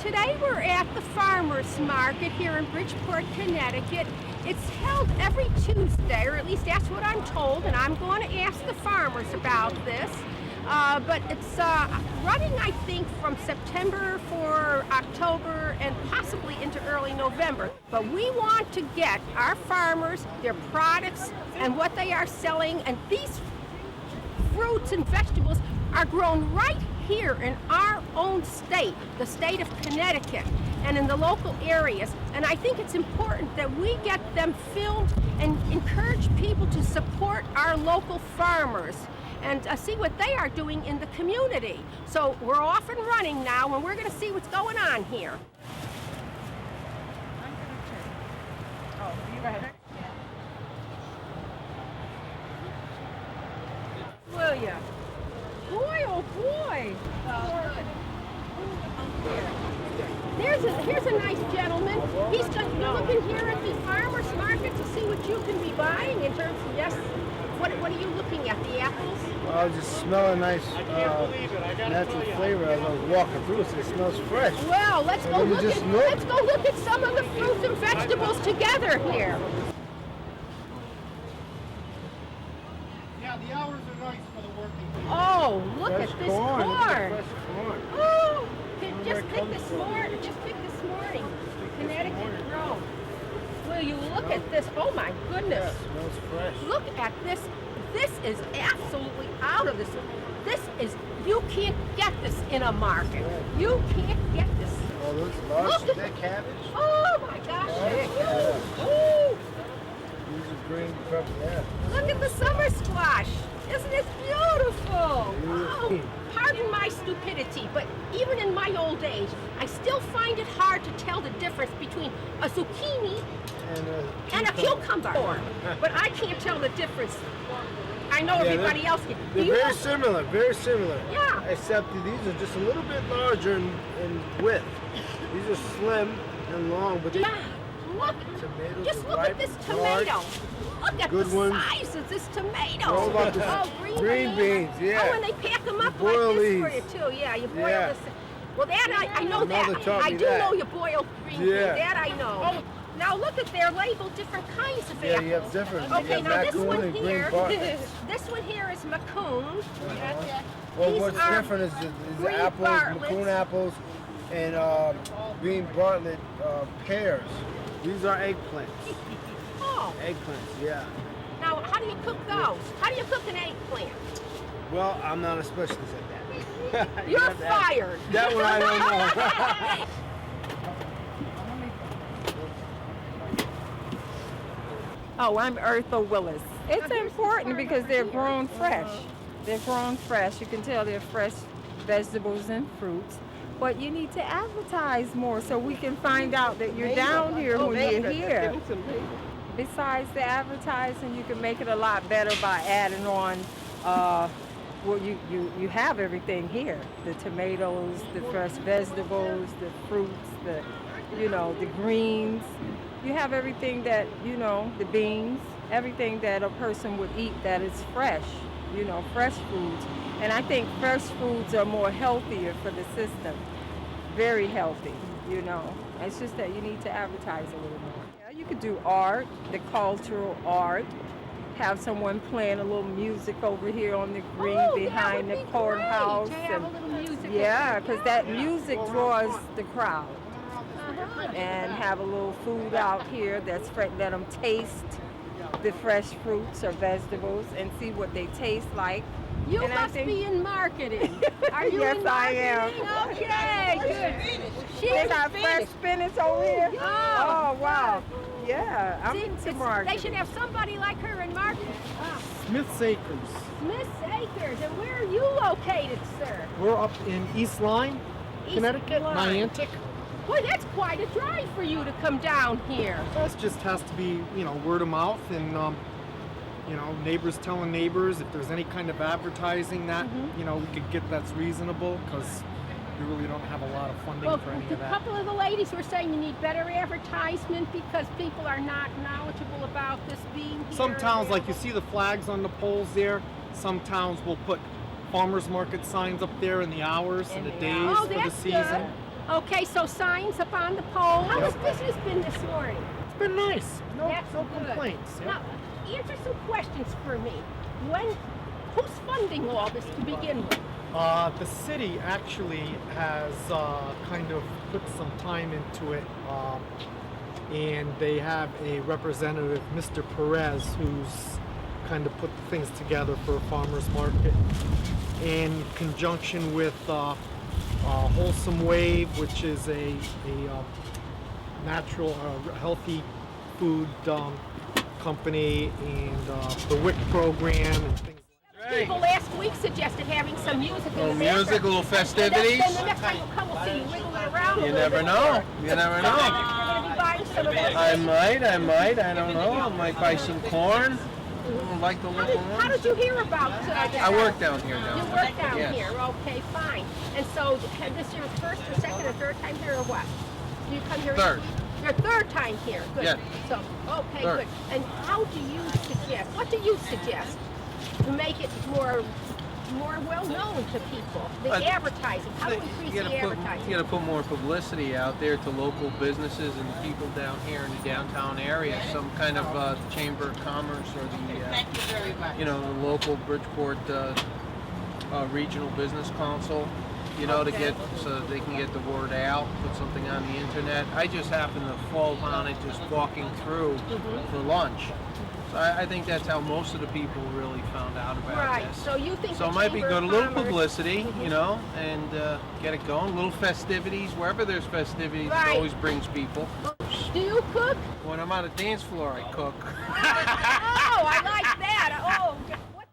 Today we're at the Farmers Market here in Bridgeport, Connecticut. It's held every Tuesday, or at least that's what I'm told, and I'm going to ask the farmers about this. But it's running, I think, from September for October and possibly into early November. But we want to get our farmers, their products, and what they are selling, and these fruits and vegetables are grown right here in our own state, the state of Connecticut, and in the local areas. And I think it's important that we get them filmed and encourage people to support our local farmers and see what they are doing in the community. So we're off and running now, and we're going to see what's going on here. Oh, you go ahead. Will ya? Boy, oh boy! Here's a nice gentleman. He's looking here at the farmers market to see what you can be buying in terms of, yes, what are you looking at, the apples? I was just smelling nice natural flavor as I was walking through, so it smells fresh. Well, let's go look at some of the fruits and vegetables together here. Yeah, the hours are nice for the working people. Oh, look Fresh at this corn. corn. Fresh corn. Oh, just pick this morning. Connecticut grown. Will you look at this? Oh my goodness. Yeah, it smells fresh. Look at this. This is absolutely out of this. You can't get this in a market. You can't get this. Oh, those large, Look at that cabbage? Oh my gosh. Yeah. Ooh. These are green pepper, yeah. Look at the summer squash. Isn't it beautiful? Beautiful. Oh, pardon my stupidity, but even in my old age, I still find it hard to tell the difference between a zucchini and a cucumber. But I can't tell the difference. I know everybody else can. They're very similar, very similar. Yeah. Except that these are just a little bit larger in width. These are slim and long, but Yeah. Look. tomatoes Just are look ripe, at this large. tomato. Look at Good the ones. size of this tomato. All about this Oh, green beans, yeah. Oh, and they pack them up You like boil this for these. you too. Yeah, you boil Yeah. this. Well, that I know My mother that. taught I me do that. know you boil green beans. Yeah. That I know. Oh, now look at they're labeled different kinds of Yeah, apples. you have different. You Okay, have now this Raccoon one and green here, Bartlett. this one here is Macoun. Well, These what's are different is the green apples, Bartletts. Macoun apples, and Bein Bartlett pears. These are eggplants. Oh, Eggplants, yeah. now how do you cook those? How do you cook an eggplant? Well, I'm not a specialist at that. You're Yeah, that- fired. That one I don't know. Oh, I'm Eartha Willis. It's important because they're grown fresh. They're grown fresh. You can tell they're fresh vegetables and fruits. But you need to advertise more so we can find out that you're down here when you're here. Besides the advertising, you can make it a lot better by adding on, well, you have everything here. The tomatoes, the fresh vegetables, the fruits, the greens. You have everything that, the beans, everything that a person would eat that is fresh, fresh foods. And I think fresh foods are more healthier for the system. Very healthy, It's just that you need to advertise a little more. Yeah, you could do art, the cultural art, have someone playing a little music over here on the green behind the courthouse. To have a little music. Yeah, because that music draws the crowd. And have a little food out here that's fresh. Let them taste the fresh fruits or vegetables and see what they taste like. You And I must think- be in marketing. Are you Yes, in I am. marketing? Okay, good. She's They got fresh spinach over here. Oh, Wow. Yeah, I'm See, into they marketing. should have somebody like her in marketing. Smith's Acres. Miss Akers, and where are you located, sir? We're up in East Lyme, East Connecticut, Lyme. Niantic. Boy, that's quite a drive for you to come down here. That just has to be, word of mouth and, neighbors telling neighbors if there's any kind of advertising that, we could get that's reasonable because we really don't have a lot of funding Well, for any a of that. couple of the ladies were saying you need better advertisement because people are not knowledgeable about this being here. Some towns, like you see the flags on the poles there, some towns will put farmers market signs up there and the hours and the days Oh, for the that's season. good. Okay, so signs up on the pole. How's business been this morning? It's been nice. No, That's no good. complaints. Yeah. Now, answer some questions for me. Who's funding all this to begin with? The city actually has kind of put some time into it, and they have a representative, Mr. Perez, who's kind of put things together for a farmer's market in conjunction with Wholesome Wave, which is a natural, healthy food company, and the WIC program and things. People last week suggested having some music in the Little background. music, little festivities. Then the next time you come, we'll see you wiggling around. You never know. You never know. You're going to be buying some of those. I might. I don't know. I might buy some corn. Like the local How ones. did you hear about that? I work down here now. You work down Yes. here. Okay, fine. And so, this your first or second or third time here, or what? Do you come here? Third. Your third time here. Good. Yes. So, okay, Third. good. And how do you suggest? What do you suggest to make it more well known to people? The advertising. How do we increase the advertising? You got to put more publicity out there to local businesses and people down here in the downtown area. Some kind of chamber of commerce or the local Bridgeport regional business council. To get so that they can get the word out. Put something on the internet. I just happened to fall on it just walking through for lunch. So I think that's how most of the people really found out about Right. this. So you think So the it might be Chamber good, a of little Commerce- publicity, and get it going. Little festivities, wherever there's festivities, Right. it always brings people. Do you cook? When I'm on a dance floor, I cook. Oh, I like that. Oh,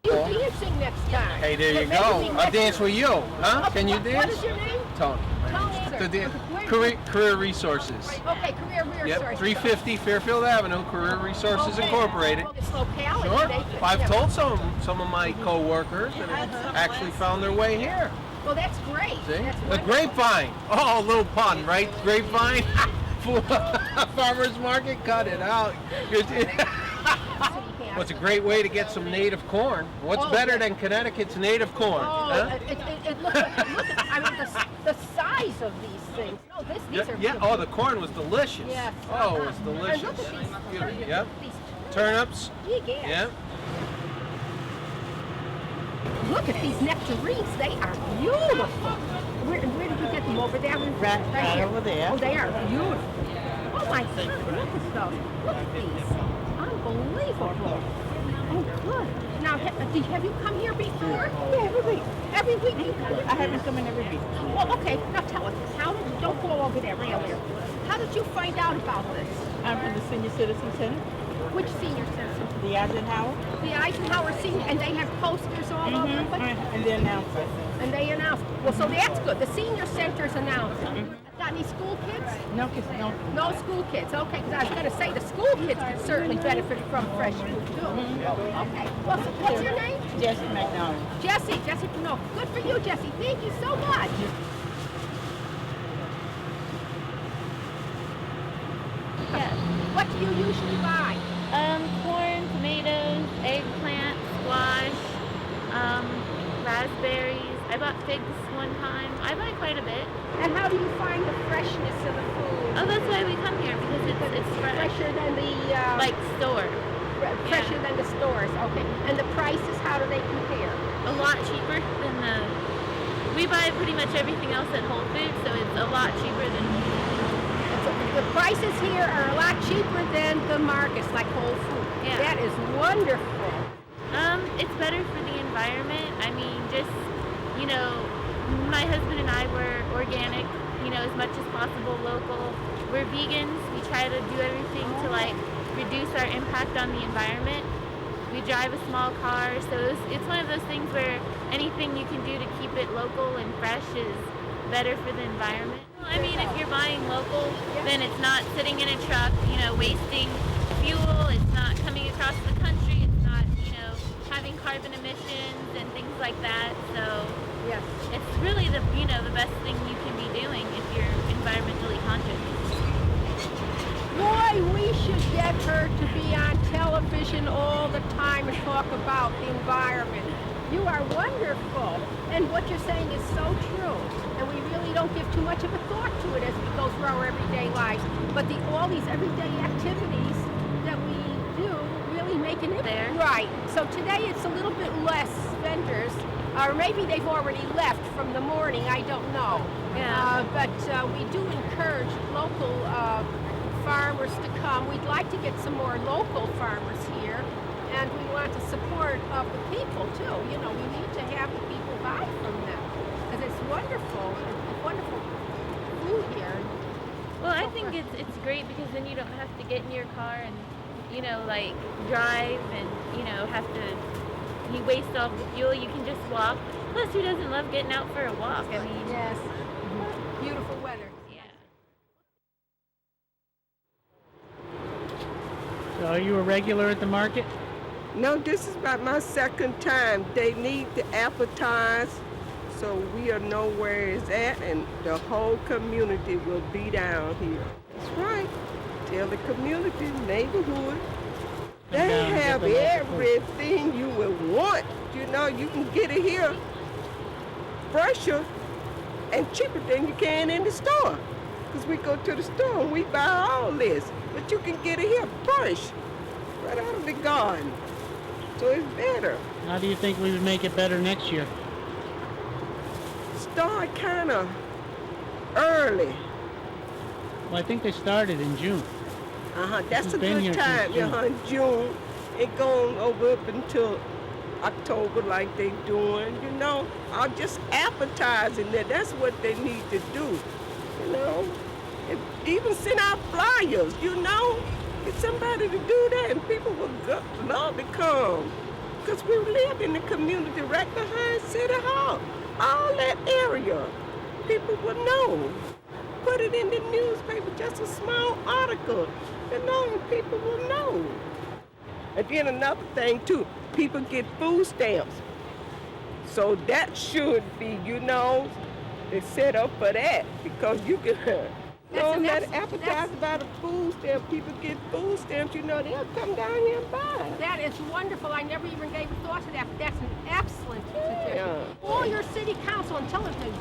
what are you dancing next time? Hey, there you Maybe go. we I'll next dance year. with you, huh? Okay, Can you what dance? is your name? Tony. Tony. Career Resources. Okay, career resources. Yep, 350 Fairfield Avenue, Career Resources Okay. Incorporated. Well, this locality, Sure. they- I've yeah. told some of my co-workers that have actually found their way here. Well, that's great. See? That's The wonderful. grapevine. Oh, a little pun, right? Grapevine. Farmer's market, cut it out. Well, it's a great way to get some native corn. What's Oh, better yeah. than Connecticut's native corn? Oh, huh? it looks I mean, the size of these things. No, these are Yeah. beautiful. Oh, the corn was delicious. Yes. Oh, it was And delicious. look at these. Beautiful. Yep. These Turnips. big ass. Yep. Look at these nectarines. They are beautiful. Where did you get them? Over there? Right here. over there. Oh, they are beautiful. Oh my God, look at those. Look at these. Unbelievable. Oh, good. Now, have you come here before? Yeah, every week. Every week you come here? I haven't come in every week. Well, okay. Now tell us, don't go over there rail there. How did you find out about this? I'm from the Senior Citizen Center, Which senior center? the Eisenhower, The Eisenhower Senior, and they have posters all over the place? and the announcer. And they announce. Well, so that's good. The senior center's announcing. Got any school kids? No, kids, no. No school kids. Okay, because I was going to say the school kids could certainly benefit from fresh food too. Okay. Well, so what's your name? Jesse McDonald. Jesse. Jesse. No, good for you, Jesse. Thank you so much. Yes. What do you usually buy? Corn, tomatoes, eggplant, squash, raspberries. I bought figs one time. I buy quite a bit. And how do you find the freshness of the food? Oh, that's why we come here because it's fresh. Fresher than the Like store. fresher than the stores. Okay. And the prices, how do they compare? A lot cheaper than we buy pretty much everything else at Whole Foods, so it's a lot cheaper than So the prices here are a lot cheaper than the markets, like Whole Foods. Yeah. That is wonderful. It's better for the environment. I mean, just, my husband and I were organic, as much as possible local. We're vegans. We try to do everything to reduce our impact on the environment. We drive a small car, so it's one of those things where anything you can do to keep it local and fresh is better for the environment. I mean, if you're buying local, then it's not sitting in a truck, wasting fuel. It's not coming across the country. It's not, having carbon emissions and things like that. So Yes. it's really the best thing you can be doing if you're environmentally conscious. Boy, we should get her to be on television all the time and talk about the environment. You are wonderful. And what you're saying is so true. and we really don't give too much of a thought to it as we go through our everyday lives. But all these everyday activities that we do really make an impact. Right. So today it's a little bit less vendors, or maybe they've already left from the morning. I don't know. Yeah. But we do encourage local farmers to come. We'd like to get some more local farmers here, and we want to support the people too. You know, we need to have the people buy from them because it's wonderful. It's wonderful food here. Well, I think it's great because then you don't have to get in your car and, you know, like drive and, you know, you waste all the fuel. You can just walk. Plus, who doesn't love getting out for a walk? I mean, Yes. Beautiful weather. yeah. So are you a regular at the market? No, this is about my second time. They need to advertise so we'll know where it's at, and the whole community will be down here. That's right. Tell the community, neighborhood. They Come down and get have the local food. everything you would want. You know, you can get it here fresher and cheaper than you can in the store. Because we go to the store and we buy all this. But you can get it here fresh, right out of the garden. So it's better. How do you think we would make it better next year? Start kind of early. Well, I think they started in June. That's a Been good here time. since June. June. It going over up until October like they doing, you know. I'm just advertising that. That's what they need to do, you know. And even send out flyers, you know. Get somebody to do that and people will love to come. Because we live in the community right behind City Hall. All that area, people will know. Put it in the newspaper, just a small article, you know, and people will know. And then another thing too, people get food stamps. So that should be, you know, they set up for that because you can, don't let it advertise about a food stamp. People get food stamps, you know, they'll come down here and buy. That is wonderful. I never even gave a thought to that, but that's an excellent suggestion. Yeah. All your city council and television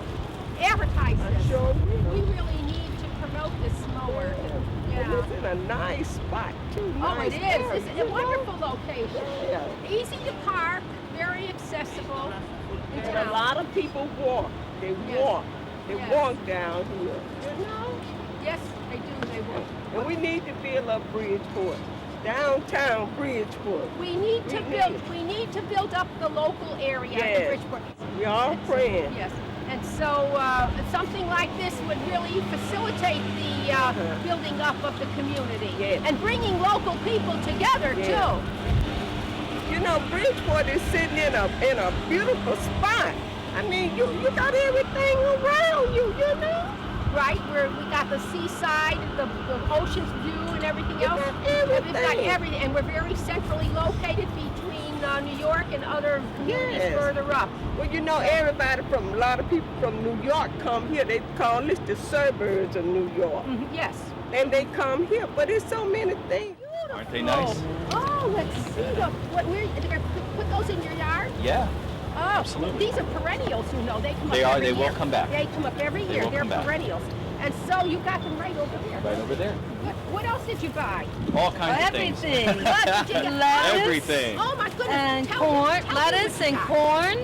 advertise this. Sure We will. really need to promote this mower. And Yeah. it's in a nice spot too. Oh, Nice it is. area, It's you a know? wonderful location. Yeah. Easy to park, very accessible in And a town. lot of people walk. They Yes. walk. They Yes. walk down here. You know? Yes, they do. They will. And we need to build up Bridgeport. Downtown Bridgeport. We need to We build. need- We need to build up the local area in Yes. Bridgeport. We are praying. Yes, and so something like this would really facilitate the building up of the community Yes. and bringing local people together Yes. too. You know, Bridgeport is sitting in a beautiful spot. I mean, you got everything around you, you know? Right, we got the seaside, the ocean's view, and everything You else. got We've got everything. everything, and we're very centrally located between New York and other communities Yes. further up. Well, you know, a lot of people from New York come here. They call this the suburbs of New York. Yes. And they come here, but there's so many things. Aren't they nice? Oh, let's see they're gonna put those in your yard? Yeah. Oh, Absolutely. these are perennials, you know. They come They up are, every they will year. come back. They come up every They year. will They're come back. perennials. And so you got them right over there. Right over there. What else did you buy? All kinds of things. Everything. What did you get? Lettuce. Everything. Oh my goodness. And Tell corn, me lettuce what you and got. corn,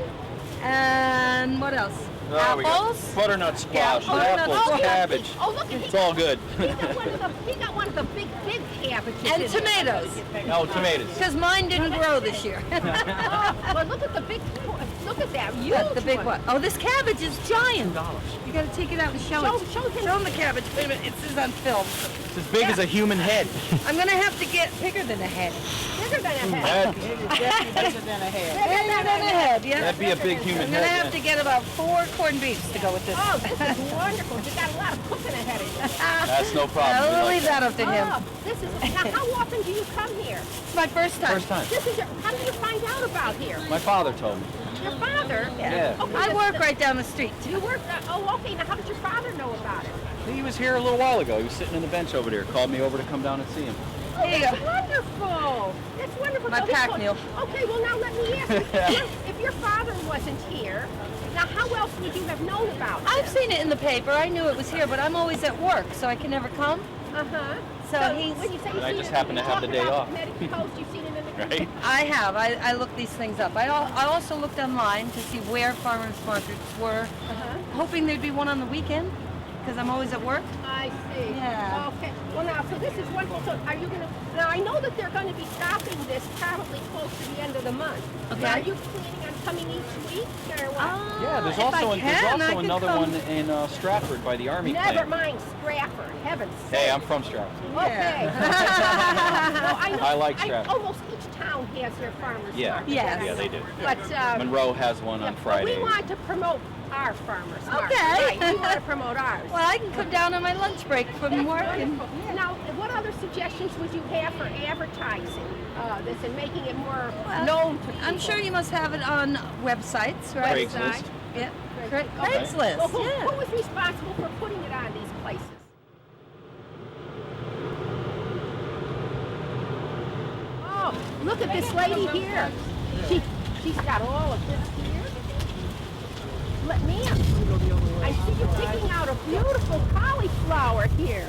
and what else? Oh, we got Apples. butternut squash, butternut apples, squash. cabbage. Oh, look, It's all good. he got one of the big cabbages. And in there. tomatoes. Oh, tomatoes. Because mine didn't grow this year. Oh, well, look at the big, look at that. Huge The big one. Oh, this cabbage is giant. You gotta take it out and show it. Show him. Show him the cabbage. Wait a minute, it says on film. It's as big as a human head. I'm gonna have to get bigger than a head. Bigger than a head. That, Bigger than a head. Bigger than a head, yeah. that'd be a big human I'm gonna head. have to get about 4 corned beefs to go with this. Oh, this is wonderful. You got a lot of cooking ahead of you. That's no problem. We I'll like leave that up to him. Oh, this is, now how often do you come here? It's my first time. First time. This is how did you find out about here? My father told me. Your father? Yeah. Okay, I this- work right down the street. You work, oh, okay. Now how did your father know about it? He was here a little while ago. He was sitting on the bench over there. Called me over to come down and see him. Oh, There you that's go. wonderful. That's wonderful. My So he pack told- meal. Okay, well now let me ask you, if your father wasn't here, Now, how else would you have known about I've this? seen it in the paper. I knew it was here, but I'm always at work, so I can never come. Uh-huh. So he's. when you say And I you've just seen it, happen to have the talking day about off. Connecticut Coast, you've seen it in the Right? I have. I looked these things up. I also looked online to see where farmers markets were, hoping there'd be one on the weekend, because I'm always at work. I see. Yeah. Okay. Well, now, so this is wonderful. So are you going to, now I know that they're going to be stopping this probably close to the end of the month. Okay. Are you planning on coming each week or what? Yeah, there's if I also can, I could another come. one in Stratford by the Army Never plant. mind Stratford, heavens Hey, sake. I'm from Stratford. Okay. Well, I know. I like Stratford. Almost each town has their farmers Yeah. market. Yes. Yeah, they do. But Monroe has one on well, Friday. we want to promote our farmers market. Okay. Right. We want to promote ours. Well, I can come down on my lunch break from work and. Wonderful. Now, what other suggestions would you have for advertising this and making it more known to people? I'm sure you must have it on websites, right? Craigslist. Yeah. Okay. Craigslist. Well, who, Yeah. who was responsible for putting it on these places? Oh, look at this lady here. She's got all of this here. Ma'am, I see you picking out a beautiful cauliflower here.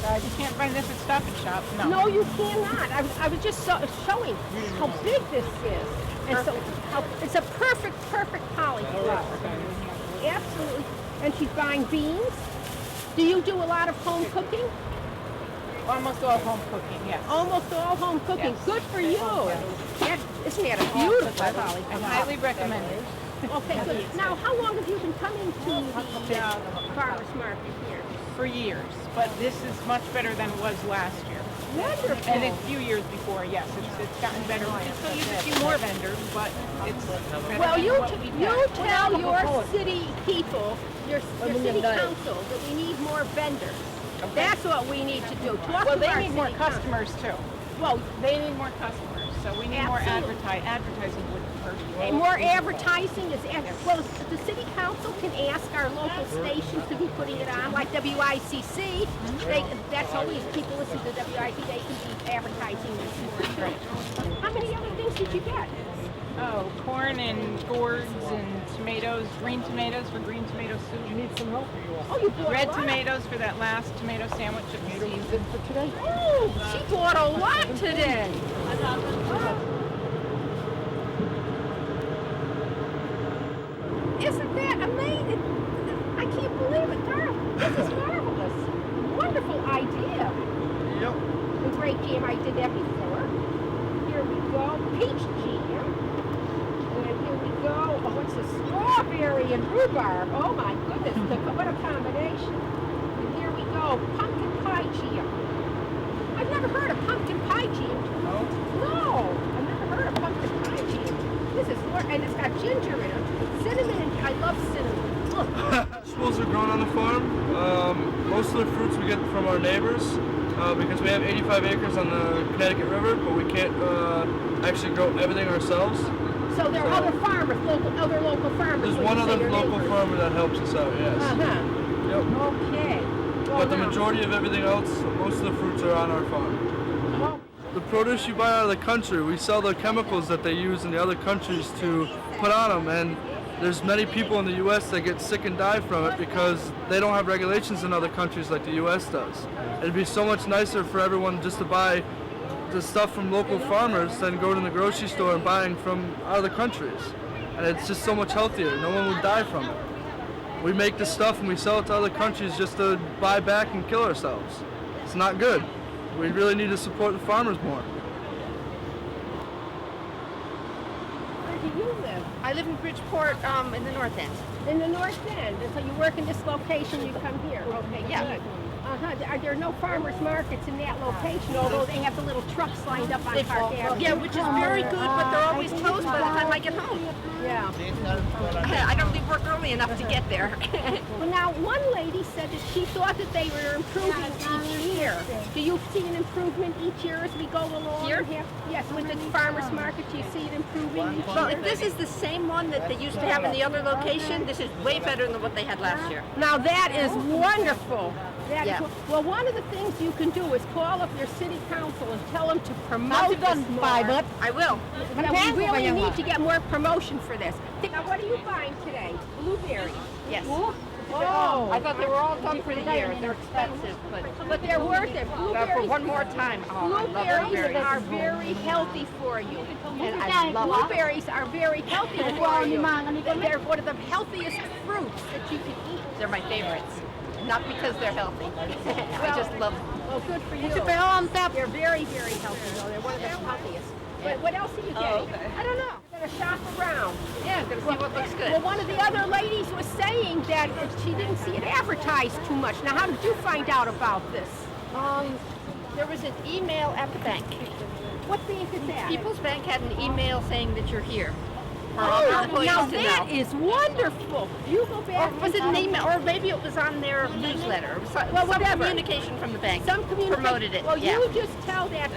You can't find this at Stop and Shop. No. No, you cannot. I was just showing how big this is. And so it's a perfect cauliflower. Absolutely. And she's buying beans. Do you do a lot of home cooking? Almost all home cooking, yes. Almost all home cooking. Yes. Good for you. Yeah, isn't that a beautiful I cauliflower? highly recommend it. Okay, good. Now, how long have you been coming to the farmer's market here? For years, but this is much better than it was last year. Wonderful. And a few years before, yes, it's gotten better. We still use a few more vendors, but it's better Well, than you what we've you had. tell your city people, your city council, that we need more vendors. That's what we need to do. Talk Well, to they our need more city council. customers too. Well, They need more customers, so we need more Absolutely. advertising would and more advertising is well. The city council can ask our local stations to be putting it on, like WICC. That's always people listen to WICC. They can be advertising this more too. How many other things did you get? Oh, corn and gourds and tomatoes, green tomatoes for green tomato soup. You need some help? Oh, you bought Red a lot. tomatoes for that last tomato sandwich of the season. For today? Oh, she bought a lot today. Isn't that amazing? I can't believe it, Carl. This is marvelous. Wonderful idea. Yep. The grape jam, I did that before. Here we go, peach jam. And here we go, oh, what's the strawberry and rhubarb? Oh my goodness, what a combination. And here we go, pumpkin pie jam. I've never heard of pumpkin pie jam. No, I've never heard of pumpkin pie jam. This is, and it's got ginger in it, cinnamon, and I love cinnamon. Look. Vegetables are grown on the farm. Most of the fruits we get from our neighbors because we have 85 acres on the Connecticut River, but we can't actually grow everything ourselves. So there are other farmers, other local farmers. There's when one you say other your local neighbors. farmer that helps us out, yes. Yep. Okay. Well, But the now- majority of everything else, most of the fruits are on our farm. The produce you buy out of the country, we sell the chemicals that they use in the other countries to put on them, and there's many people in the U.S. that get sick and die from it because they don't have regulations in other countries like the U.S. does. It'd be so much nicer for everyone just to buy the stuff from local farmers than go to the grocery store and buying from other countries. And it's just so much healthier. No one would die from it. We make this stuff and we sell it to other countries just to buy back and kill ourselves. It's not good. We really need to support the farmers more. Where do you live? I live in Bridgeport, in the north end. In the north end. And so you work in this location, you come here. Okay, Yeah. good. Are there no farmers markets in that location, although they have the little trucks lined up on Park Avenue? Yeah, which is very good, but they're always closed by the time I get home. Yeah. I gotta leave work early enough to get there. Well, now, one lady said that she thought that they were improving each year. Do you see an improvement each year as we go along? Here? Yes, with the farmers market, do you see it improving each Well, year? if this is the same one that they used to have in the other location, this is way better than what they had last year. Now, that is wonderful. That is Yeah. Well, one of the things you can do is call up your city council and tell them to promote Not this done, more. but I will. Yeah, we really need to get more promotion for this. Now, what are you buying today? Blueberries. Yes. Oh, I thought they were all done for the year. They're expensive, but they're worth it. for Blueberries, one more time. Oh, I love blueberries are blueberries. very healthy for you. And I love Blueberries are very healthy for you. They're one of the healthiest fruits that you can eat. They're my favorites. Not because they're healthy. I just love them. Well, good for you. It's a bell on top. They're very, very healthy, though. They're one of the healthiest. But what else are you getting? Okay. I don't know. I'm gonna shop around. Yeah, I'm gonna see what looks good. Well, one of the other ladies was saying that she didn't see it advertised too much. Now, how did you find out about this? There was an email at the bank. What bank is that? People's Bank had an email saying that you're here. For Oh, all their employees now to that know. is wonderful. You go Or back. was it an email? Or maybe it was on their newsletter. Some whatever. communication from the bank. Some community promoted it. Well, yeah. you just tell that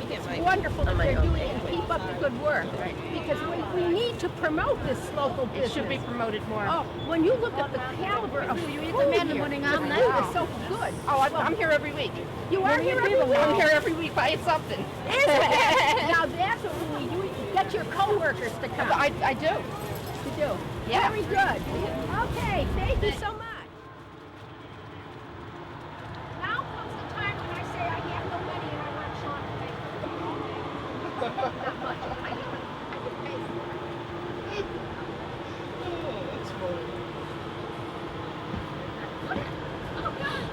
it's wonderful that they're doing it and keep up the good work. Because we need to promote this local business. It should be promoted more. Oh, when you look at the caliber of food here, the food is so good. Oh, I'm here every week. You are here every week? I'm here every week buying something. Isn't it? Now that's what we need. You get your coworkers to come. I do. You do? Yeah. Very good. Okay, thank you so much. Now comes the time when I say I have no money and I want Sean to pay for it. Not much. I can pay for it. That's funny. Oh, God.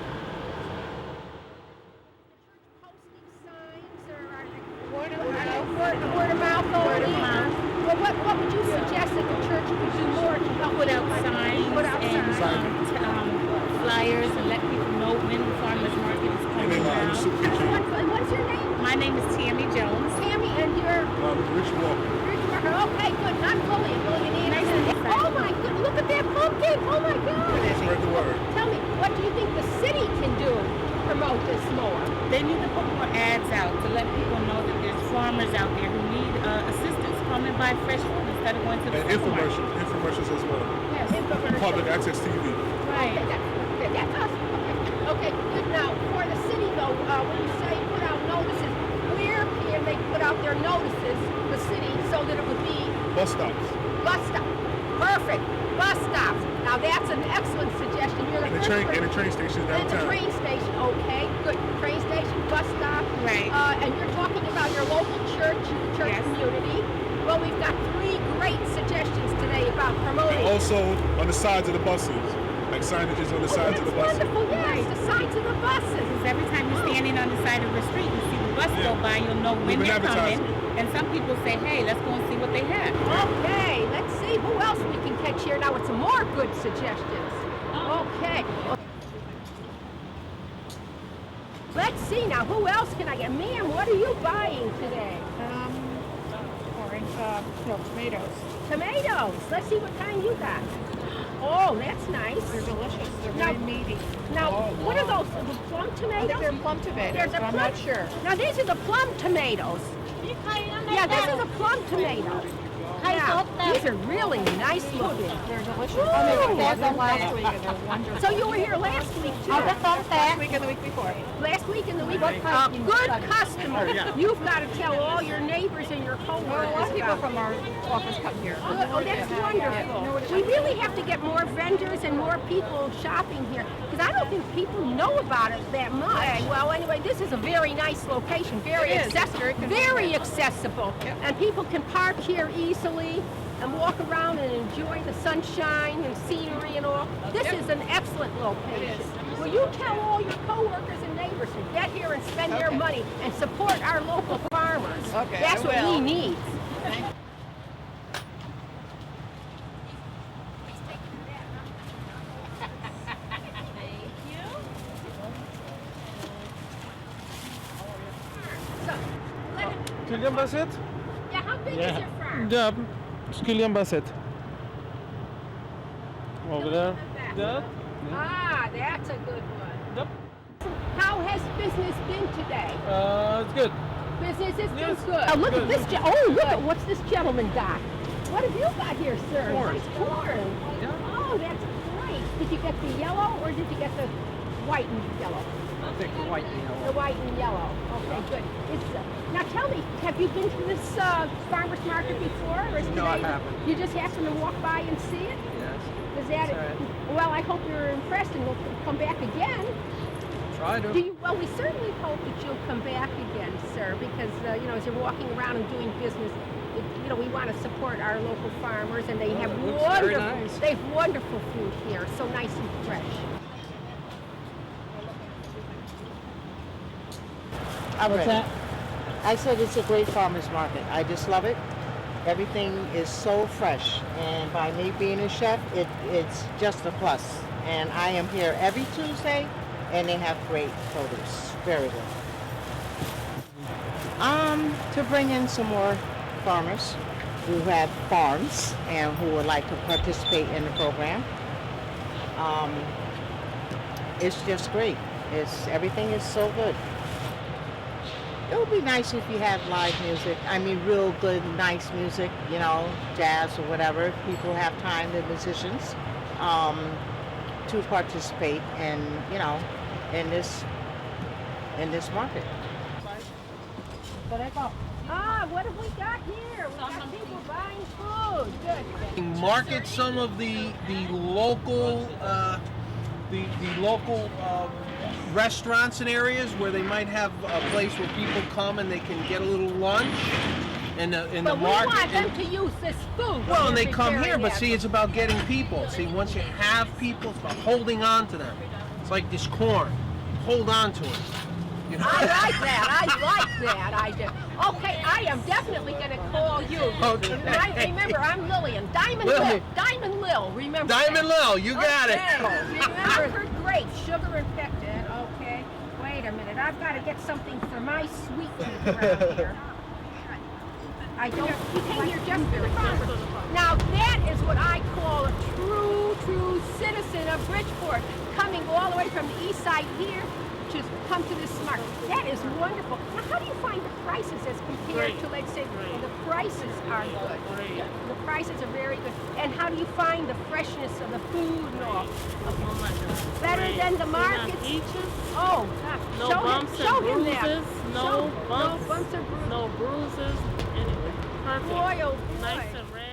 Posting signs or are they word of mouth? Word of mouth only? Word of mouth. Well, what would you suggest that the church could do more to help Put out people? signs Put out and signs. flyers and let people know when the farmers market is coming around. What's your name? My name is Tammy Jones. Tammy, and you're Bridgeport. Bridgeport. Okay, good. I'm Lillian Anderson. Oh my God! Look at that pumpkin! Oh my God! Spread the word. Tell me, what do you think the city can do to promote this more? They need to put more ads out to let people know that there's farmers out there who need assistance coming by fresh food instead of going to the And supermarket. infomercials as well. Yes, infomercials. Public access TV. Right. That's awesome. Okay, good. Now, for the city though, when you say put out notices, where can they put out their notices, the city, so that it would be Bus stops. bus stop? Perfect. Bus stops. Now that's an excellent suggestion. You're the And the first train person- stations And the downtown. train station, okay, good. Train station, bus stop. Right. And you're talking about your local church Yes. community. Well, we've got 3 great suggestions today about promoting. And also on the sides of the buses. Like signages on the sides of the buses. Wonderful, yes, the sides of the buses. Because every time you're standing on the side of the street and see the bus go by, you'll know when We've been they're coming. advertising. And some people say, hey, let's go and see what they have. Okay, let's see who else we can catch here now with some more good suggestions. Okay. Let's see now, who else can I get? Ma'am, what are you buying today? Tomatoes. Tomatoes. Let's see what kind you got. Oh, that's nice. They're delicious. They're Now- very meaty. Now, what are those? The plum tomatoes? They're plum tomatoes. There's a I'm plum. not sure. Now, these are the plum tomatoes. Yeah, this is a plum tomato. Yeah, these are really nice looking. They're delicious. Ooh. Last week and they're wonderful. So you were here last week too? Last week and the week before. Last week and the week. Good customer. You've got to tell all your neighbors and your Well, a lot coworkers of people about from our office come here. Oh, that's wonderful. We really have to get more vendors and more people shopping here because I don't think people know about it that much. Well, anyway, this is a very nice location, very It is. accessible, Very convenient. very accessible, and people can park here easily and walk around and enjoy the sunshine and scenery and all. This is an excellent location. Will you tell all your coworkers and neighbors to get here and spend their money and support our local farmers? Okay, That's I what we will. need. Killian Bassett? Yeah, how big is your farm? Yeah, it's Killian Bassett. Over there. Yeah. Ah, that's a good one. Yep. How has business been today? It's good. Business is Yes, good. Oh, look good. at this. Oh, look at what's this gentleman got. What have you got here, sir? Corn. Nice corn. Oh, that's great. Did you get the yellow or did you get the white and yellow? I think the white and yellow. The white and yellow. Okay, good. Now tell me, have you been to this farmer's market before? Or is No, I today haven't. You just happened to walk by and see it? Yes. Is that it? That's right. Well, I hope you're impressed and we'll come back again. Try to. Well, we certainly hope that you'll come back again, sir, because as you're walking around and doing business, we want to support our local farmers, and they have they have wonderful food here, so nice and fresh. What's that? I said it's a great farmer's market. I just love it. Everything is so fresh, and by me being a chef, it's just a plus. And I am here every Tuesday, and they have great produce. Very good. To bring in some more farmers who have farms and who would like to participate in the program. It's just great. Everything is so good. It would be nice if you had live music. I mean, real good, nice music, jazz or whatever. People have time, the musicians, to participate in this market. What have we got here? We got people buying food. Good. Market some of the local restaurants and areas where they might have a place where people come and they can get a little lunch. In the But market. We want them to use this food. Well, and they come here, but see, it's about getting people. See, once you have people, it's about holding on to them. It's like this corn. Hold on to it. I like that. I do. Okay, I am definitely going to call you. Okay. Remember, I'm Lillian. Diamond Lil. Remember. Diamond Lil, you got it. Remember her grapes, sugar infected. Okay. Wait a minute. I've got to get something for my sweet tooth around here. I don't. You came here just for the farmers. Now that is what I call a true citizen of Bridgeport, coming all the way from the east side here to come to this market. That is wonderful. Now, how do you find the prices as compared to, let's say, the prices are good? The prices are very good. And how do you find the freshness of the food and all? Better than the markets? Oh, gosh. No show bumps him, show and him bruises. that. No bumps. No bumps or bruises. No bruises. Anyway, perfect. Boy, oh boy. Nice and red.